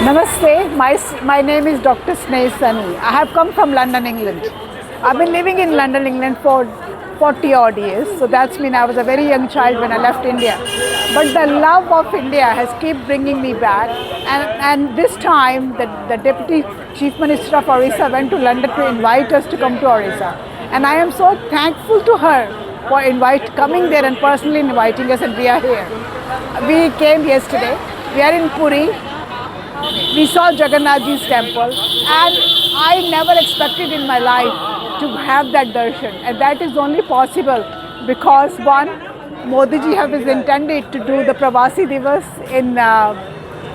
Namaste, my name is Dr. Sneh Sani. I have come from London, England. I've been living in London, England for 40 odd years. So that's mean I was a very young child when I left India. But the love of India has kept bringing me back. And this time, the Deputy Chief Minister of Orissa went to London to invite us to come to Orissa. And I am so thankful to her for coming there and personally inviting us, and we are here. We came yesterday. We are in Puri. We saw Jagannath Ji's temple, and I never expected in my life to have that darshan, and that is only possible because one, Modi ji has intended to do the Pravasi Divas in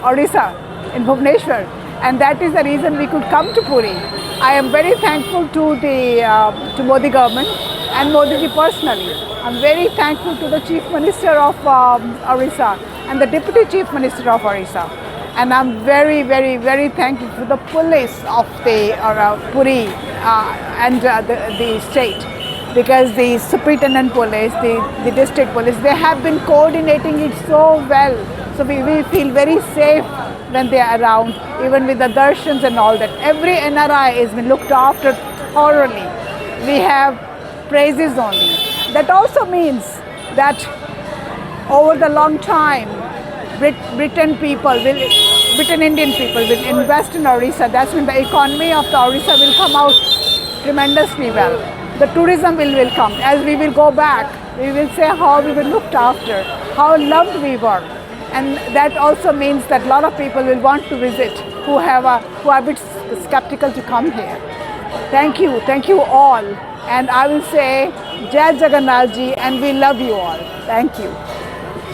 Orissa, in Bhubaneswar, and that is the reason we could come to Puri. I am very thankful to the Modi government and Modi ji personally. I'm very thankful to the Chief Minister of Orissa and the Deputy Chief Minister of Orissa. And I'm very, very, very thankful to the police of the Puri and the state, because the superintendent police, the district police, they have been coordinating it so well. So we feel very safe when they are around, even with the darshans and all that. Every NRI has been looked after thoroughly. We have praises only. That also means that over the long time, Britain Indian people will invest in Orissa. That's when the economy of the Orissa will come out tremendously well. The tourism will come. As we will go back, we will say how we were looked after, how loved we were. And that also means that a lot of people will want to visit who are a bit skeptical to come here. Thank you all. And I will say, Jai Jagannath Ji, and we love you all. Thank you.